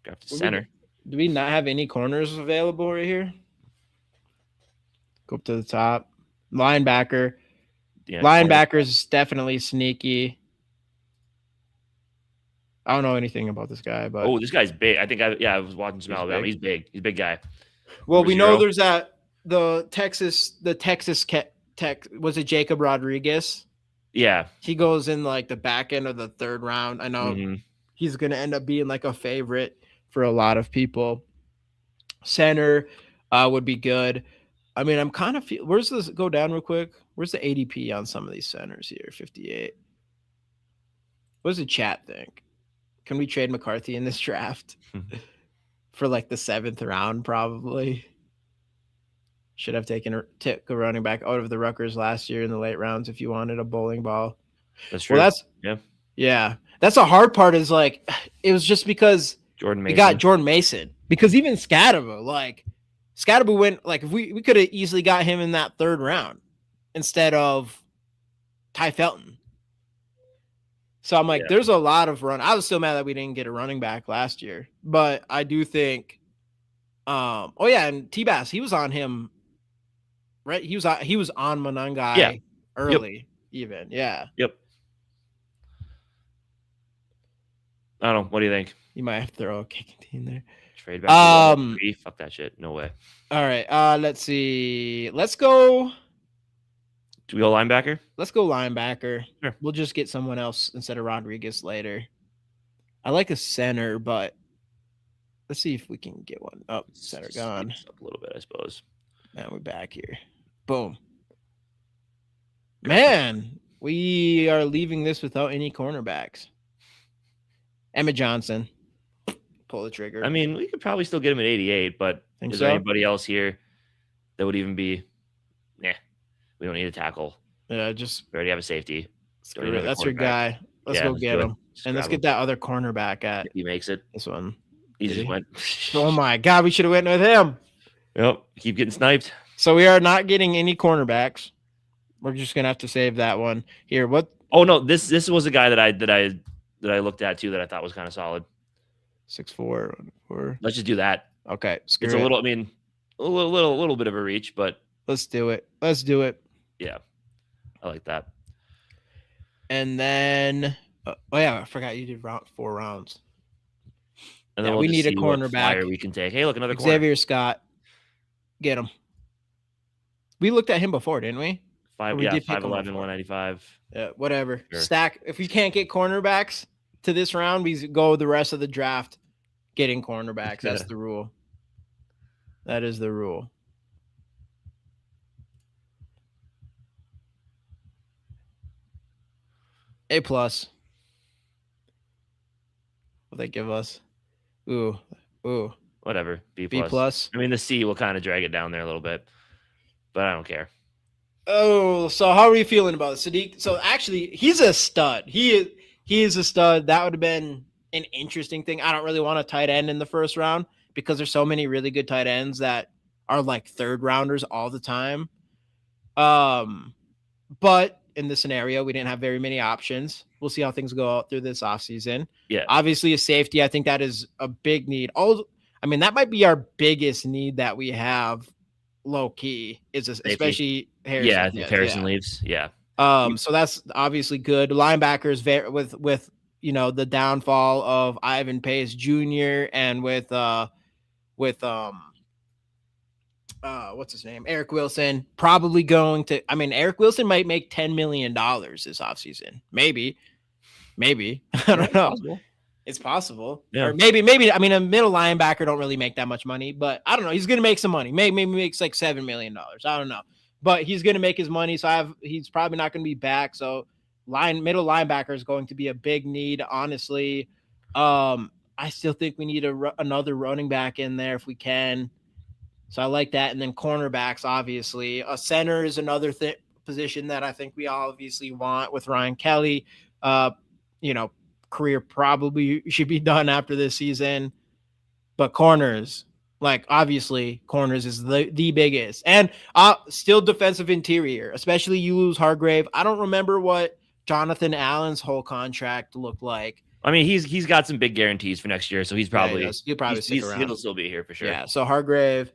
Got to center. Do we not have any corners available right here? Go up to the top. Linebacker. Yeah, linebacker is definitely sneaky. I don't know anything about this guy, but this guy's big. I think I was watching some Alabama. He's big. He's a big guy. Well, we know there's the Texas Tech was it Jacob Rodriguez? Yeah. He goes in like the back end of the 3rd round. I know he's going to end up being like a favorite for a lot of people. Center would be good. I mean, I'm kind of where's this go down real quick? Where's the ADP on some of these centers here? 58. What does the chat think? Can we trade McCarthy in this draft for like the 7th round? Probably. Should have taken a running back out of the Rutgers last year in the late rounds if you wanted a bowling ball. That's true. Well, yeah. That's the hard part is like it was just because we got Jordan Mason. Because even Scadaboo went like if we could have easily got him in that 3rd round instead of Ty Felton. So I'm like, there's a lot of run. I was still mad that we didn't get a running back last year, but I do think. And T-Bass, he was on him. Right, he was on Monangai early, even. Yeah. Yep. I don't know. What do you think? You might have to throw a kicking team there. Trade back. Fuck that shit. No way. All right. Let's see. Let's go. Do we go linebacker? Let's go linebacker. Sure. We'll just get someone else instead of Rodriguez later. I like a center, but let's see if we can get one. Oh, center gone. Up a little bit, I suppose. Now we're back here. Boom. Man, we are leaving this without any cornerbacks. Emmett Johnson. Pull the trigger. I mean, we could probably still get him at 88, but is there anybody else here? that would even be, nah, we don't need a tackle. Yeah, just We already have a safety. Don't screw even it. have a That's your quarterback. guy. Let's Yeah, go let's get do it. him. Just And let's grab get him. that other cornerback at If he makes it. this one. He Did just he? went. Oh my God, we should have went with him. Yep. Keep getting sniped. So we are not getting any cornerbacks. We're just gonna have to save that one here. What? Oh no, this was a guy that I looked at too that I thought was kind of solid. 6'4", 4. Let's just do that. Okay, screw It's a it. little, I mean, a little bit of a reach, but Let's do it. Let's do it. yeah, I like that. And then, oh yeah, I forgot you did 4 rounds. And then Yeah, we'll we just need a see what cornerback. flyer we can take. Hey, look, another corner. Xavier Scott, get him. We looked at him before, didn't we? Or we did pick him 5'11", before. 195. Yeah, whatever. Sure. Stack. If we can't get cornerbacks to this round, we go the rest of the draft getting cornerbacks. That's the rule. That is the rule. A+. What they give us? Ooh. Whatever. B+. B+. I mean, the C will kind of drag it down there a little bit, but I don't care. Oh, so how are we feeling about Sadiq? So actually, he's a stud. He is a stud. That would have been an interesting thing. I don't really want a tight end in the first round because there's so many really good tight ends that are like third rounders all the time. But in this scenario, we didn't have very many options. We'll see how things go out through this offseason. Yeah. Obviously, a safety, I think that is a big need. I mean, that might be our biggest need that we have low key, is especially Harrison. Yeah, I think Harrison leaves. Yeah. So that's obviously good. Linebackers with the downfall of Ivan Pace Jr. and with what's his name? Eric Wilson, probably going to, I mean, Eric Wilson might make $10 million this offseason. Maybe. I don't know. Possible. It's possible. Yeah. Or maybe, I mean, a middle linebacker don't really make that much money, but I don't know. He's going to make some money. Maybe makes like $7 million. I don't know. But he's going to make his money. So he's probably not going to be back. So middle linebacker is going to be a big need, honestly. I still think we need another running back in there if we can. So I like that. And then cornerbacks, obviously. A center is another position that I think we obviously want with Ryan Kelly. Career probably should be done after this season. But corners, like obviously corners is the biggest. And still defensive interior, especially you lose Hargrave. I don't remember what Jonathan Allen's whole contract looked like. I mean, he's got some big guarantees for next year, so he'll probably stick around. He'll still be here for sure. Yeah, so Hargrave,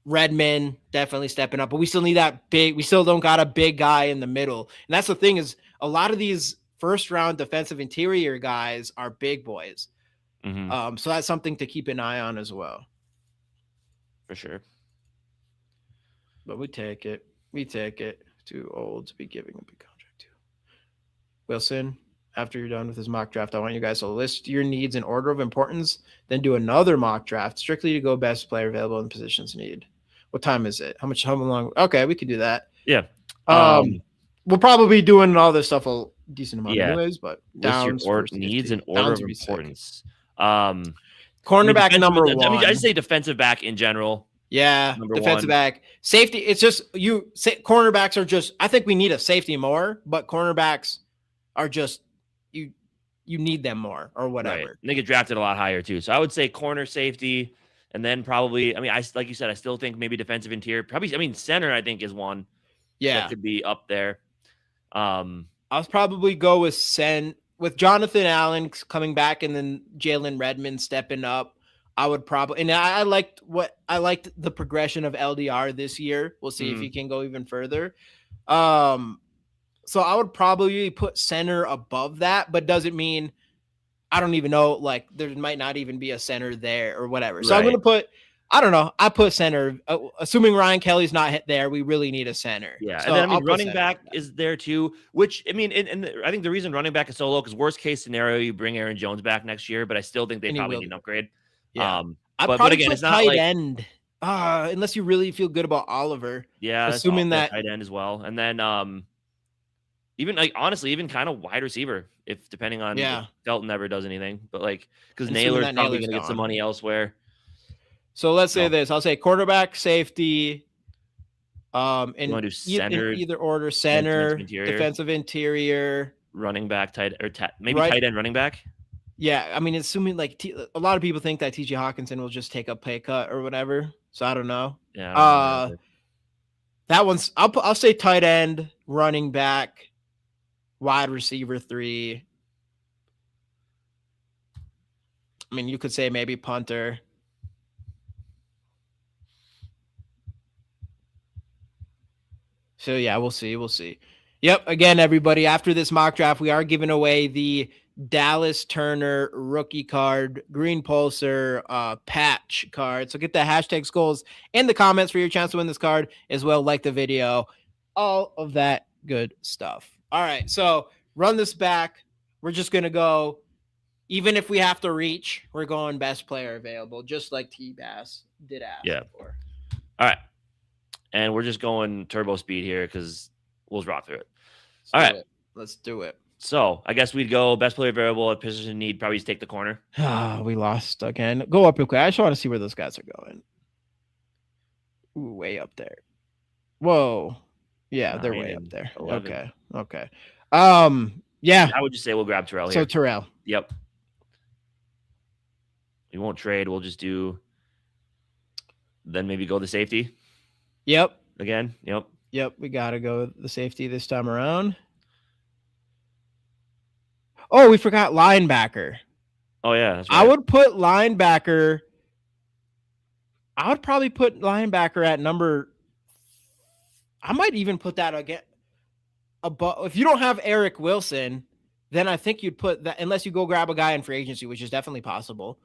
Redmond definitely stepping up, but we still need that big. We still don't got a big guy in the middle, and that's the thing is a lot of these first round defensive interior guys are big boys. Mm-hmm. So that's something to keep an eye on as well. For sure. But we take it. Too old to be giving a big contract to. Wilson, after you're done with this mock draft, I want you guys to list your needs in order of importance, then do another mock draft strictly to go best player available in positions need. What time is it? How long? Okay, we could do that. Yeah. We'll probably be doing all this stuff a decent amount anyways, but Downs needs in order of importance. Cornerback number one. I mean, I just say defensive back in general. Yeah, defensive back. Safety, it's just cornerbacks are just, I think we need a safety more, but cornerbacks are just, you need them more or whatever. Right. And they get drafted a lot higher too. So I would say corner, safety, and then probably, I mean, like you said, I still think maybe defensive interior. Probably, I mean, center, I think is one. Yeah. That could be up there. I'll probably go with Jonathan Allen coming back and then Jalen Redmond stepping up. I would probably, and I liked the progression of LDR this year. We'll see if he can go even further. So I would probably put center above that, but doesn't mean I don't even know, like there might not even be a center there or whatever. So I'm going to put, I don't know. I put center, assuming Ryan Kelly's not there. We really need a center. Yeah. So and then, I mean, running back is there too, which I mean, and I think the reason running back is so low, because worst case scenario, you bring Aaron Jones back next year, but I still think they probably need an upgrade. Yeah. But again, it's not tight end. Unless you really feel good about Oliver. Yeah. Assuming that tight end as well. And then, even like honestly, even kind of wide receiver, if depending on if Felton never does anything, but like because Naylor's probably going to get some money elsewhere. So let's say No. this. I'll say quarterback, safety, You in want to do center, in either order, center, defensive interior, running back, maybe right. tight end, running back. Yeah, I mean, assuming like a lot of people think that TJ Hawkinson will just take a pay cut or whatever. So I don't know. Yeah, I don't know. That one's I'll say tight end, running back, wide receiver 3. I mean, you could say maybe punter. So yeah, we'll see. We'll see. Yep. Again, everybody, after this mock draft, we are giving away the Dallas Turner rookie card, green pulsar patch card. So get the hashtag SKOLs in the comments for your chance to win this card as well. Like the video, all of that good stuff. All right. So run this back. We're just going to go, even if we have to reach, we're going best player available, just like T-Bass did ask for. All right. And we're just going turbo speed here because we'll rock through it. All right. Let's do it. So I guess we'd go best player variable at position need. Probably just take the corner. We lost again. Go up real quick. I just want to see where those guys are going. Ooh, way up there. Whoa. Yeah, they're way up there. 11. Okay. Yeah. I would just say we'll grab Terrell here. So Terrell. Yep. We won't trade. We'll just do. Then maybe go the safety. Yep. Again. Yep. We got to go the safety this time around. Oh, we forgot linebacker. Oh, yeah. That's right. I would put linebacker. I would probably put linebacker at number. I might even put that again. If you don't have Eric Wilson, then I think you'd put that, unless you go grab a guy in free agency, which is definitely possible.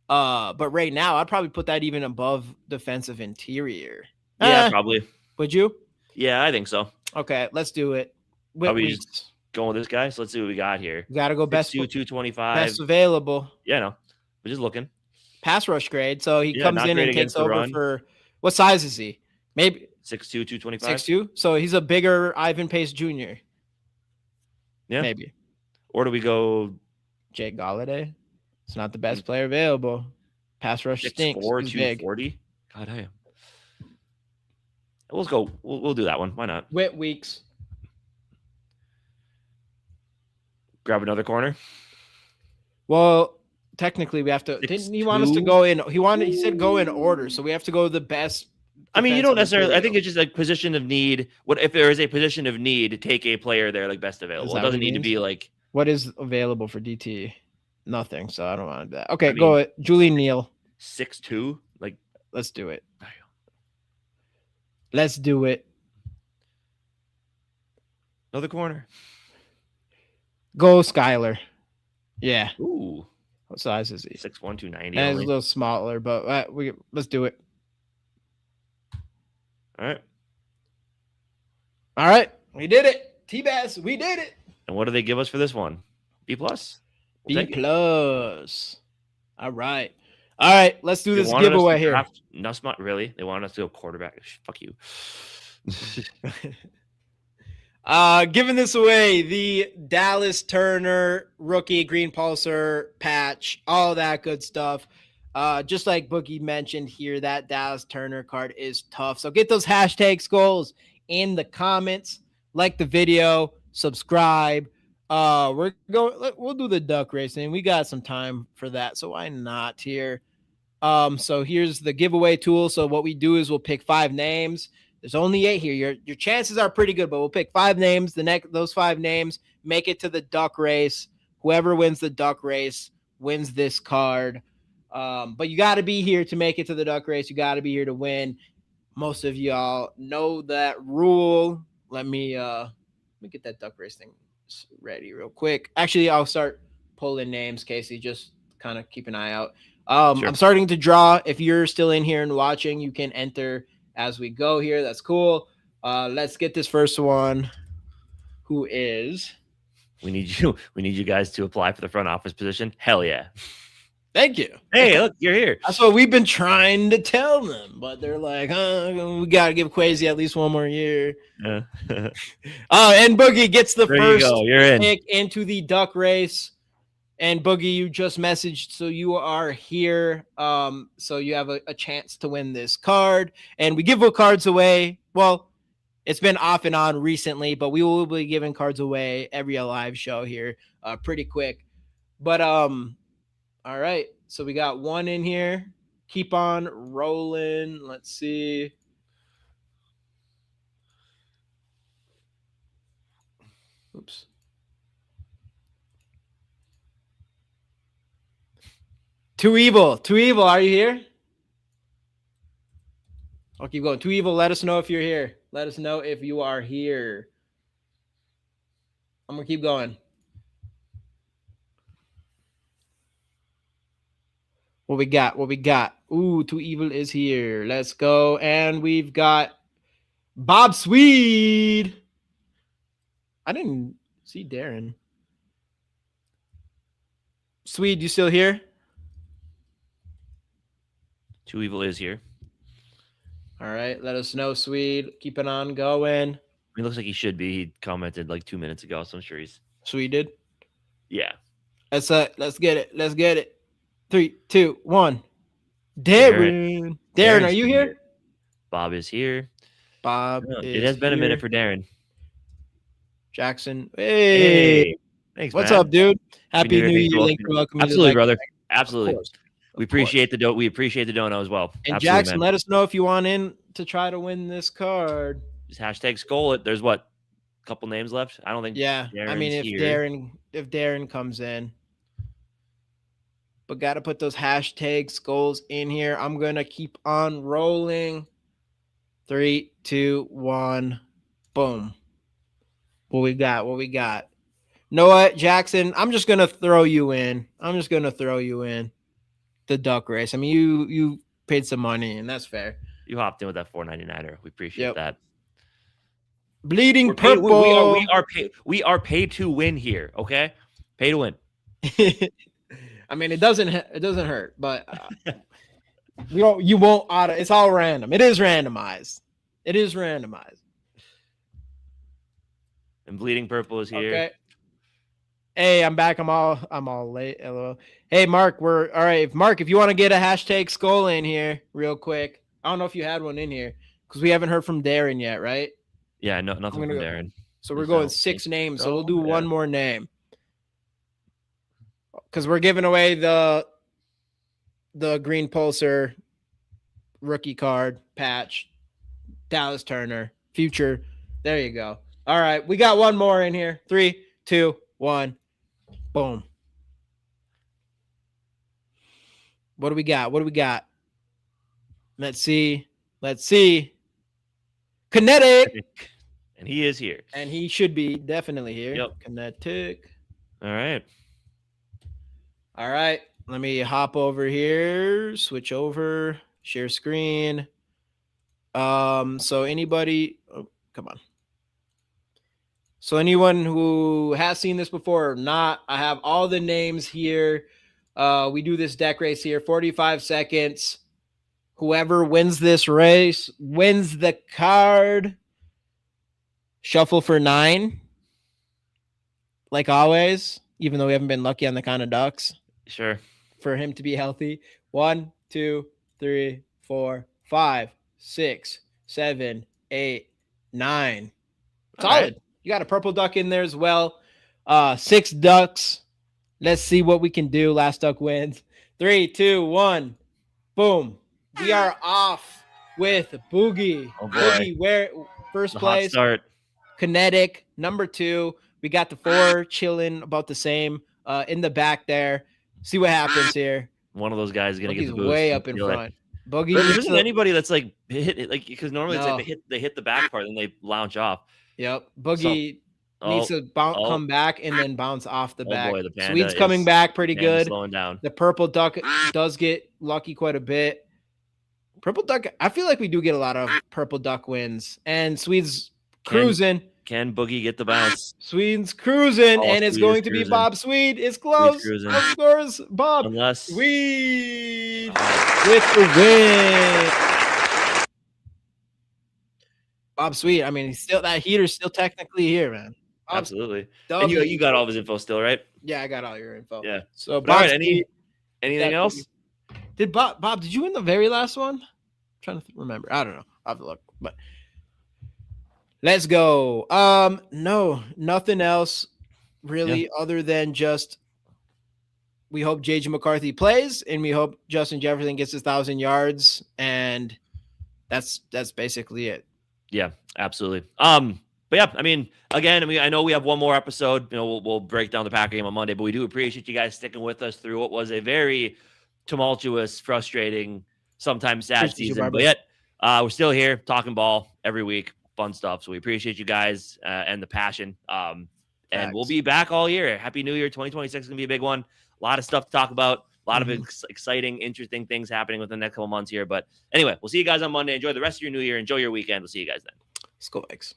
But right now, I'd probably put that even above defensive interior. Yeah, probably. Would you? Yeah, I think so. Okay, let's do it. Probably just going with this guy. So let's see what we got here. We got to go best 225. Best available. Yeah, no. We're just looking. Pass rush grade. So he comes in and takes over for, what size is he? Maybe 6'2", 225. 6'2". So he's a bigger Ivan Pace Jr. Yeah. Maybe. Or do we go Jake Galladay? It's not the best player available. Pass rush stinks. 6'4", 240. God damn. Let's go. We'll do that one. Why not? Whit Weeks. Grab another corner. Well, technically we have to. Didn't he want us to go in? He said go in order, so we have to go the best. I mean, you don't necessarily. I think it's just like position of need. What if there is a position of need? Take a player there, like best available. It doesn't need to be like. What is available for DT? Nothing. So I don't want that. Okay, go it. Julian Neal. 6'2". Like, let's do it. Let's do it. Another corner. Go Skyler. Yeah. Ooh. What size is he? 6'1", 290. He's a little smaller, but let's do it. All right. All right. We did it. T-Bass, we did it. And what do they give us for this one? B+? We'll B+. All right. All right. Let's do this giveaway here. No, not really. They wanted us to go quarterback. Fuck you. Giving this away, the Dallas Turner rookie green pulsar patch, all that good stuff. Just like Boogie mentioned here, that Dallas Turner card is tough. So get those hashtag SKOLs in the comments, like the video, subscribe. We'll do the duck racing. We got some time for that, so why not here? So here's the giveaway tool. So what we do is we'll pick 5 names. There's only 8 here. Your chances are pretty good, but we'll pick 5 names. Those 5 names make it to the duck race. Whoever wins the duck race wins this card. But you got to be here to make it to the duck race. You got to be here to win. Most of y'all know that rule. Let me get that duck race thing ready real quick. Actually, I'll start pulling names, Casey. Just kind of keep an eye out. Sure. I'm starting to draw. If you're still in here and watching, you can enter as we go here. That's cool. Let's get this first one. Who is? We need you guys to apply for the front office position. Hell yeah. Thank you. Hey, look, you're here. That's what we've been trying to tell them, but they're like, we got to give Quasi at least one more year. And Boogie gets the first pick into the duck race. And Boogie, you just messaged, so you are here. So you have a chance to win this card. And we give cards away. Well, it's been off and on recently, but we will be giving cards away every live show here, pretty quick. But all right. So we got one in here. Keep on rolling. Let's see. Oops. Too Evil. Too Evil, are you here? I'll keep going. Too Evil, let us know if you're here. Let us know if you are here. I'm going to keep going. What we got? What we got? Ooh, Too Evil is here. Let's go. And we've got Bob Swede. I didn't see Darren. Swede, you still here? Too Evil is here. All right, let us know, Swede. Keep it on going. He looks like he should be. He commented like 2 minutes ago, so I'm sure he's. Swede did? Yeah. Let's get it. Let's get it. 3, 2, 1. Darren. Darren, are you here? Bob is here. Bob. It has been a minute for Darren. Jackson. Hey. Thanks, What's man. up, dude? Happy New Year. Thanks for welcoming me. Absolutely, brother. Absolutely. We appreciate the we appreciate the dono as well. And absolutely, Jackson, man. let us know if you want in to try to win this card. Just hashtag SKOL it. There's what? A couple names left? I don't think. Yeah. Darren's I mean, here. if Darren comes in. But got to put those hashtag SKOLs in here. I'm going to keep on rolling. 3, 2, 1. Boom. What we got? What we got? Know what, Jackson? I'm just going to throw you in. The duck race. I mean, you paid some money, and that's fair. You hopped in with that $4.99er. We appreciate that. Bleeding Purple. We are paid to win here. Okay, pay to win. I mean, it doesn't hurt, but you won't auto. It's all random. It is randomized. And Bleeding Purple is here. Okay. Hey, I'm back. I'm all late. LOL. Hey, Mark, we're all right. Mark, if you want to get a hashtag SKOL in here real quick. I don't know if you had one in here because we haven't heard from Darren yet, right? Yeah, no, nothing from Darren. So we're going 6 names. So we'll do one more name. Because we're giving away the Green Pulsar rookie card patch. Dallas Turner. Future. There you go. All right. We got one more in here. 3, 2, 1. Boom. What do we got? Let's see. Kinetic. And he is here. And he should be definitely here. Yep. Kinetic. All right. Let me hop over here. Switch over. Share screen. So anybody. Oh, come on. So anyone who has seen this before or not, I have all the names here. We do this deck race here, 45 seconds. Whoever wins this race wins the card. Shuffle for 9. Like always, even though we haven't been lucky on the kind of ducks. Sure. For him to be healthy. 1, 2, 3, 4, 5, 6, 7, 8, 9. Solid. Right. You got a purple duck in there as well. 6 ducks. Let's see what we can do. Last duck wins. 3, 2, 1. Boom. We are off with Boogie. Oh boy. Boogie, where first place. Hot start. Kinetic, number 2. We got the 4 chilling about the same in the back there. See what happens here. One of those guys is gonna get the boost. Way up in front. Boogie. There isn't anybody that's like hit it, like, because normally it's like they hit the back part and they launch off. Yep. Boogie needs to come back and then bounce off the back. Boy, the Sweet's coming back pretty good. Slowing down. The purple duck does get lucky quite a bit. Purple duck, I feel like we do get a lot of purple duck wins. And Swede's cruising. Can Boogie get the bounce? Swede's cruising, and it's going to be Bob Swede. It's close. Of course, Bob. Unless Swede with the win. Bob Swede. I mean, he's still that heater's still technically here, man. Absolutely. And you got all of his info still, right? Yeah, I got all your info. Yeah. So But all right, Bob's anything else? Did Bob? Did you win the very last one? I'm trying to remember. I don't know. I'll have to look. But let's go. No, nothing else really, other than just we hope JJ McCarthy plays, and we hope Justin Jefferson gets his 1,000 yards, and that's basically it. Yeah, absolutely. But yeah, I mean, again, I know we have one more episode. You know, we'll break down the Packer game on Monday, but we do appreciate you guys sticking with us through what was a very tumultuous, frustrating, sometimes sad season. But yet, we're still here talking ball every week, fun stuff. So we appreciate you guys and the passion. And we'll be back all year. Happy New Year! 2026 is gonna be a big one. A lot of stuff to talk about. A lot of exciting, interesting things happening within the next couple months here. But anyway, we'll see you guys on Monday. Enjoy the rest of your New Year. Enjoy your weekend. We'll see you guys then. SKOL.